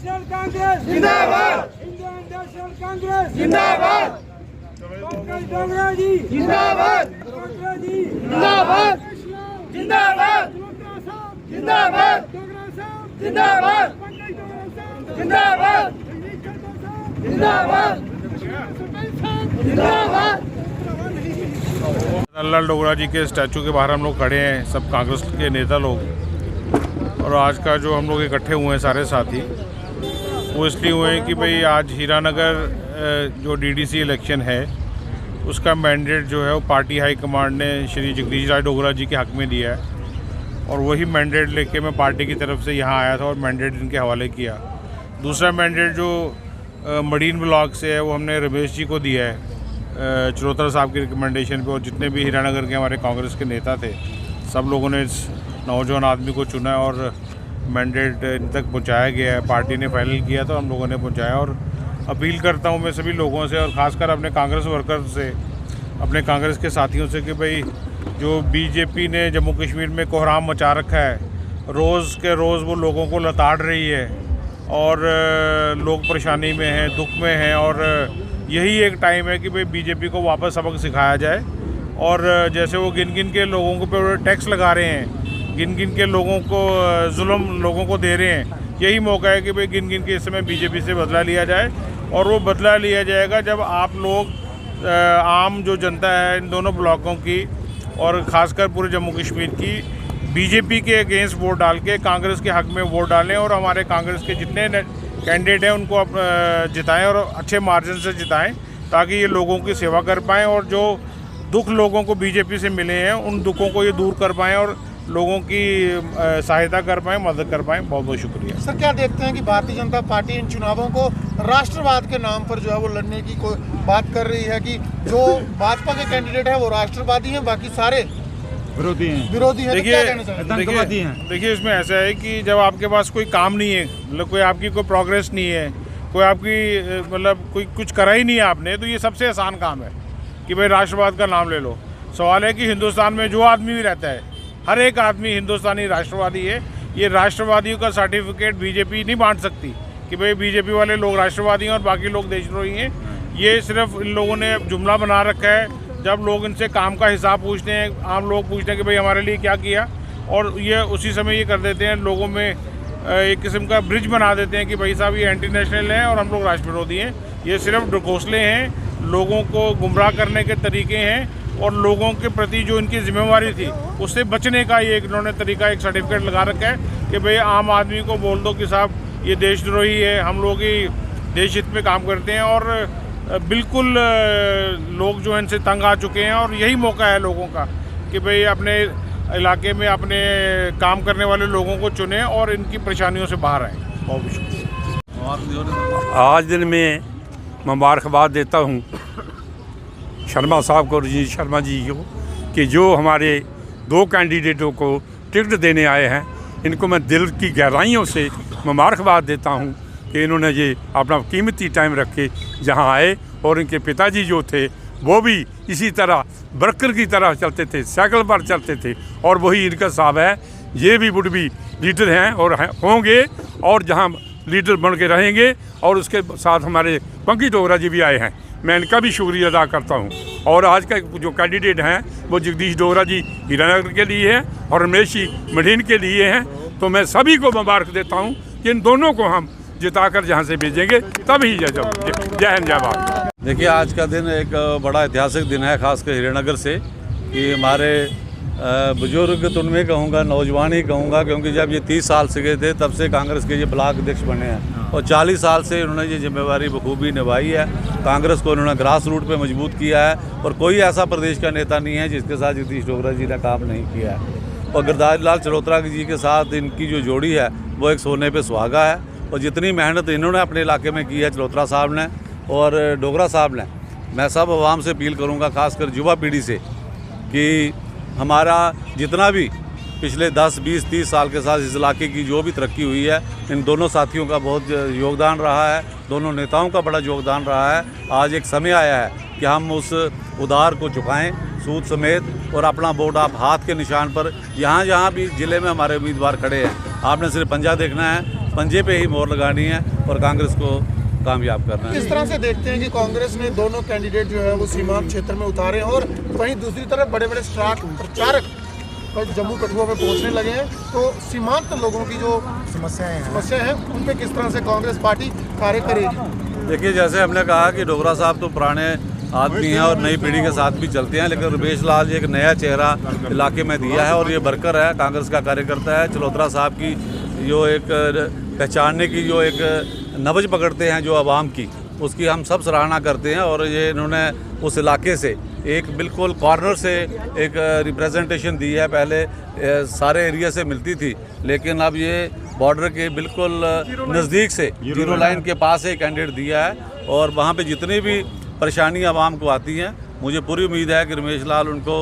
National Congress जिंदाबाद, Indian national Congress जिंदाबाद, पंकज डोगरा जी जिंदाबाद, डोगरा जी जिंदाबाद, जिंदाबाद, जिंदाबाद, डोगरा साहब जिंदाबाद, पंकज डोगरा साहब जिंदाबाद, जिंदाबाद, जिंदाबाद। लाल डोगरा जी के स्टैचू के बाहर हम लोग खड़े हैं, सब कांग्रेस के नेता लोग। और आज का जो हम लोग इकट्ठे हुए हैं सारे साथी, वो इसलिए हुए हैं कि भाई आज हीरानगर जो डीडीसी इलेक्शन है उसका मैंडेट जो है वो पार्टी हाई कमांड ने श्री जगदीश राज डोगरा जी के हक में दिया है। और वही मैंडेट लेके मैं पार्टी की तरफ से यहाँ आया था और मैंडेट इनके हवाले किया। दूसरा मैंडेट जो मडीन ब्लॉक से है वो हमने रमेश जी को दिया है चरोतरा साहब की रिकमेंडेशन पे। और जितने भी हीरानगर के हमारे कांग्रेस के नेता थे सब लोगों ने इस नौजवान आदमी को चुना है और मैंडेट इन तक पहुंचाया गया है। पार्टी ने फाइनल किया तो हम लोगों ने पहुंचाया। और अपील करता हूं मैं सभी लोगों से और ख़ासकर अपने कांग्रेस वर्कर से, अपने कांग्रेस के साथियों से कि भाई जो बीजेपी ने जम्मू कश्मीर में कोहराम मचा रखा है, रोज़ के रोज़ वो लोगों को लताड़ रही है और लोग परेशानी में हैं, दुख में हैं। और यही एक टाइम है कि भाई बीजेपी को वापस सबक सिखाया जाए। और जैसे वो गिन गिन के लोगों को पे टैक्स लगा रहे हैं, गिन गिन के लोगों को जुल्म लोगों को दे रहे हैं, यही मौका है कि भाई गिन गिन के इस समय बीजेपी से बदला लिया जाए। और वो बदला लिया जाएगा जब आप लोग आम जो जनता है इन दोनों ब्लॉकों की और ख़ासकर पूरे जम्मू कश्मीर की बीजेपी के अगेंस्ट वोट डाल के कांग्रेस के हक में वोट डालें और हमारे कांग्रेस के जितने कैंडिडेट हैं उनको जिताएं और अच्छे मार्जिन से जिताएं ताकि ये लोगों की सेवा कर पाएँ और जो दुख लोगों को बीजेपी से मिले हैं उन दुखों को ये दूर कर पाएँ और लोगों की सहायता कर पाएँ, मदद कर पाएँ। बहुत बहुत शुक्रिया। सर, क्या देखते हैं कि भारतीय जनता पार्टी इन चुनावों को राष्ट्रवाद के नाम पर जो है वो लड़ने की कोई बात कर रही है कि जो भाजपा के कैंडिडेट है वो राष्ट्रवादी हैं, बाकी सारे विरोधी हैं। तो क्या कहना चाहेंगे? देखिए इसमें ऐसा है कि जब आपके पास कोई काम नहीं है, मतलब कोई आपकी कोई प्रोग्रेस नहीं है, कोई आपकी मतलब कोई कुछ करा ही नहीं है आपने, तो ये सबसे आसान काम है कि भाई राष्ट्रवाद का नाम ले लो। सवाल है कि हिंदुस्तान में जो आदमी भी रहता है, हर एक आदमी हिंदुस्तानी राष्ट्रवादी है। ये राष्ट्रवादियों का सर्टिफिकेट बीजेपी नहीं बांट सकती कि भाई बीजेपी वाले लोग राष्ट्रवादी हैं और बाकी लोग देशद्रोही हैं। ये सिर्फ इन लोगों ने जुमला बना रखा है। जब लोग इनसे काम का हिसाब पूछते हैं, आम लोग पूछते हैं कि भाई हमारे लिए क्या किया, और ये उसी समय ये कर देते हैं, लोगों में एक किस्म का ब्रिज बना देते हैं कि भाई साहब ये एंटी नेशनल हैं और हम लोग राष्ट्र विरोधी हैं। ये सिर्फ घोंसले हैं, लोगों को गुमराह करने के तरीके हैं और लोगों के प्रति जो इनकी जिम्मेवारी थी उससे बचने का ये इन्होंने तरीका, एक सर्टिफिकेट लगा रखा है कि भाई आम आदमी को बोल दो कि साहब ये देशद्रोही है, हम लोग ही देश हित में काम करते हैं। और बिल्कुल लोग जो हैं इनसे तंग आ चुके हैं और यही मौका है लोगों का कि भाई अपने इलाके में अपने काम करने वाले लोगों को चुनें और इनकी परेशानियों से बाहर आएँ। बहुत शुक्रिया। आज दिन में मुबारकबाद देता हूँ शर्मा साहब को, रजनीश शर्मा जी को, कि जो हमारे दो कैंडिडेटों को टिकट देने आए हैं। इनको मैं दिल की गहराइयों से मुबारकबाद देता हूँ कि इन्होंने ये अपना कीमती टाइम रख के जहाँ आए। और इनके पिताजी जो थे वो भी इसी तरह वर्कर की तरह चलते थे, साइकिल पर चलते थे, और वही इनका साहब है। ये भी वुड बी लीडर हैं और होंगे और जहाँ लीडर बन के रहेंगे। और उसके साथ हमारे पंकज डोगरा जी भी आए हैं, मैं इनका भी शुक्रिया अदा करता हूँ। और आज का जो कैंडिडेट हैं वो जगदीश डोगरा जी हीरानगर के लिए हैं और रमेश जी मडीन के लिए हैं। तो मैं सभी को मुबारक देता हूँ कि इन दोनों को हम जिताकर जहाँ से भेजेंगे तभी जय हिंद जय भारत। देखिए, आज का दिन एक बड़ा ऐतिहासिक दिन है, खासकर हीरानगर से, कि हमारे बुजुर्ग तो उनमें कहूँगा, नौजवान ही कहूँगा, क्योंकि जब ये 30 साल से गए थे तब से कांग्रेस के ये ब्लॉक अध्यक्ष बने हैं और 40 साल से इन्होंने ये जिम्मेवारी बखूबी निभाई है। कांग्रेस को इन्होंने ग्रास रूट पे मजबूत किया है और कोई ऐसा प्रदेश का नेता नहीं है जिसके साथ जगदीश डोगरा जी ने काम नहीं किया है। और गिरधारी लाल चरोतरा जी के साथ इनकी जो जोड़ी है वो एक सोने पे सुहागा है। और जितनी मेहनत इन्होंने अपने इलाके में की है, चरोतरा साहब ने और डोगरा साहब ने, मैं सब आवाम से अपील करूँगा, खासकर युवा पीढ़ी से, कि हमारा जितना भी पिछले 10, 20, 30 साल के साथ इस इलाके की जो भी तरक्की हुई है, इन दोनों साथियों का बहुत योगदान रहा है, दोनों नेताओं का बड़ा योगदान रहा है। आज एक समय आया है कि हम उस उधार को चुकाएं सूद समेत और अपना वोट आप हाथ के निशान पर, जहाँ जहाँ भी ज़िले में हमारे उम्मीदवार खड़े हैं, आपने सिर्फ पंजा देखना है। पंजे पे ही मोहर लगानी है और कांग्रेस को कामयाब करना है। इस तरह से देखते हैं कि कांग्रेस ने दोनों कैंडिडेट जो है वो सीमांत क्षेत्र में उतारे हैं और वहीं दूसरी तरफ बड़े बड़े स्टार प्रचारक जम्मू कठुआ में पहुंचने लगे हैं, तो सीमांत लोगों की जो समस्या है उन पे किस तरह से कांग्रेस पार्टी कार्य करेगी? देखिए, जैसे हमने कहा कि डोगरा साहब तो पुराने आदमी हैं और नई पीढ़ी के साथ भी चलते हैं, लेकिन रुमेश लाल एक नया चेहरा इलाके में दिया है और ये वर्कर है, कांग्रेस का कार्यकर्ता है। चलोत्रा साहब की जो एक पहचानने की जो एक नब्ज पकड़ते हैं जो आवाम की, उसकी हम सब सराहना करते हैं। और ये इन्होंने उस इलाके से एक बिल्कुल कॉर्नर से एक रिप्रेजेंटेशन दी है। पहले सारे एरिया से मिलती थी, लेकिन अब ये बॉर्डर के बिल्कुल नज़दीक से जीरो लाइन के पास एक कैंडिडेट दिया है और वहाँ पे जितनी भी परेशानी आवाम को आती हैं, मुझे पूरी उम्मीद है कि रमेश लाल उनको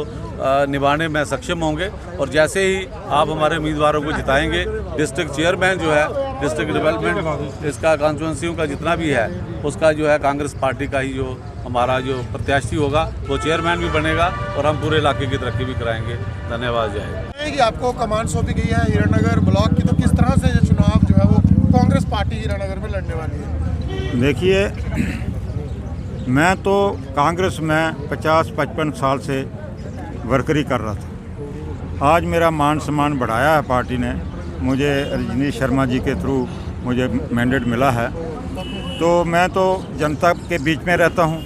निभाने में सक्षम होंगे। और जैसे ही आप हमारे उम्मीदवारों को जिताएंगे, डिस्ट्रिक्ट चेयरमैन जो है डिस्ट्रिक्ट डेवलपमेंट इसका कॉन्स्टिट्यूंसियों का जितना भी है उसका जो है कांग्रेस पार्टी का ही जो हमारा जो प्रत्याशी होगा वो चेयरमैन भी बनेगा और हम पूरे इलाके की तरक्की भी कराएंगे। धन्यवाद। जय हिंद। आपको कमान सौंपी गई है हीरानगर ब्लॉक की, तो किस तरह से ये चुनाव जो है वो कांग्रेस पार्टी हीरानगर में लड़ने वाली है? देखिए, मैं तो कांग्रेस में 50-55 साल से वर्करी कर रहा था। आज मेरा मान सम्मान बढ़ाया है पार्टी ने, मुझे रजनीश शर्मा जी के थ्रू मुझे मैंडेट मिला है, तो मैं तो जनता के बीच में रहता हूँ।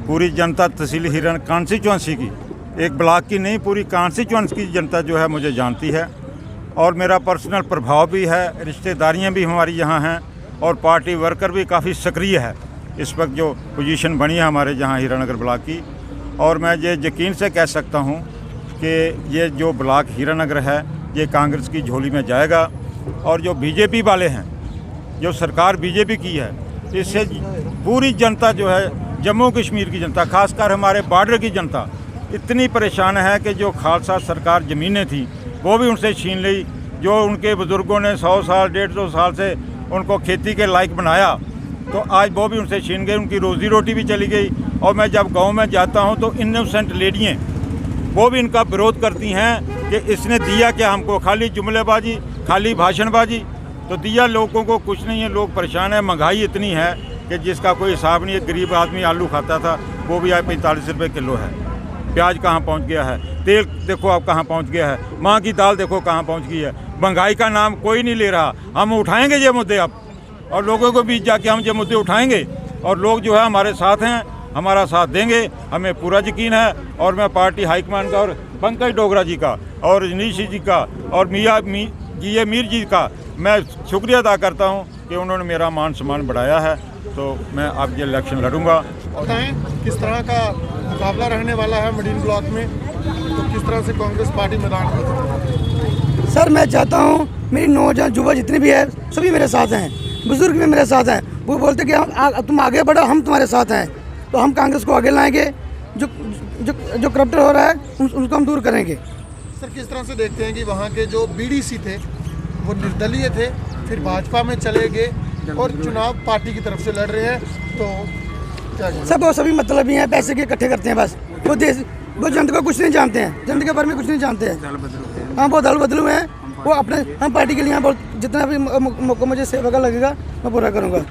पूरी जनता तहसील हिरन कॉन्स्टिट्यूंसी की, एक ब्लॉक की नहीं, पूरी कॉन्स्टिट्यूंसी की जनता जो है मुझे जानती है और मेरा पर्सनल प्रभाव भी है, रिश्तेदारियाँ भी हमारी यहाँ हैं और पार्टी वर्कर भी काफ़ी सक्रिय है इस वक्त जो पोजीशन बनी है हमारे जहाँ हीरानगर ब्लॉक की। और मैं ये यकीन से कह सकता हूँ कि ये जो ब्लॉक हीरानगर है ये कांग्रेस की झोली में जाएगा और जो बीजेपी वाले हैं, जो सरकार बीजेपी की है, इससे पूरी जनता जो है, जम्मू कश्मीर की जनता, खासकर हमारे बॉर्डर की जनता इतनी परेशान है कि जो खालसा सरकार ज़मीनें थी वो भी उनसे छीन ली। जो उनके बुज़ुर्गों ने 100 साल 150 साल से उनको खेती के लायक बनाया, तो आज वो भी उनसे छीन गए, उनकी रोज़ी रोटी भी चली गई। और मैं जब गांव में जाता हूं तो इनोसेंट लेडियाँ वो भी इनका विरोध करती हैं कि इसने दिया क्या हमको, खाली जुमलेबाजी, खाली भाषणबाजी। तो दिया लोगों को कुछ नहीं है, लोग परेशान हैं। महंगाई इतनी है कि जिसका कोई हिसाब नहीं है। गरीब आदमी आलू खाता था वो भी आज 45 रुपये किलो है। प्याज कहाँ पहुँच गया है, तेल देखो अब कहाँ पहुँच गया है, माँ की दाल देखो कहाँ पहुँच गई है। महंगाई का नाम कोई नहीं ले रहा। हम उठाएँगे ये मुद्दे अब और लोगों को बीच जाके हम ये मुद्दे उठाएंगे और लोग जो है हमारे साथ हैं, हमारा साथ देंगे, हमें पूरा यकीन है। और मैं पार्टी हाईकमान का और पंकज डोगरा जी का और रजनीश जी का और जी मीर जी का मैं शुक्रिया अदा करता हूं कि उन्होंने मेरा मान सम्मान बढ़ाया है। तो मैं अब ये इलेक्शन लड़ूंगा। बताएं किस तरह का मुकाबला रहने वाला है मडीन ब्लॉक में, तो किस तरह से कांग्रेस पार्टी मैदान में? सर, मैं चाहता हूँ मेरी नौजवान युवा जितने भी है सभी मेरे साथ हैं, बुजुर्ग भी मेरे साथ हैं। वो बोलते कि तुम आगे बढ़ो, हम तुम्हारे साथ हैं। तो हम कांग्रेस को आगे लाएंगे, जो करप्टर हो रहा है उसको हम दूर करेंगे। सर, किस तरह से देखते हैं कि वहाँ के जो बीडीसी थे वो निर्दलीय थे, फिर भाजपा में चले गए और चुनाव पार्टी की तरफ से लड़ रहे हैं, तो क्या सब वो सभी मतलब ही हैं, पैसे के इकट्ठे करते हैं बस। वो जनता को कुछ नहीं जानते हैं, जनता के बारे में कुछ नहीं जानते हैं। हाँ, बहुत दल बदलू हैं वो अपने। हम पार्टी के लिए बहुत जितना भी मौका मुझे सेवा का लगेगा मैं पूरा करूँगा।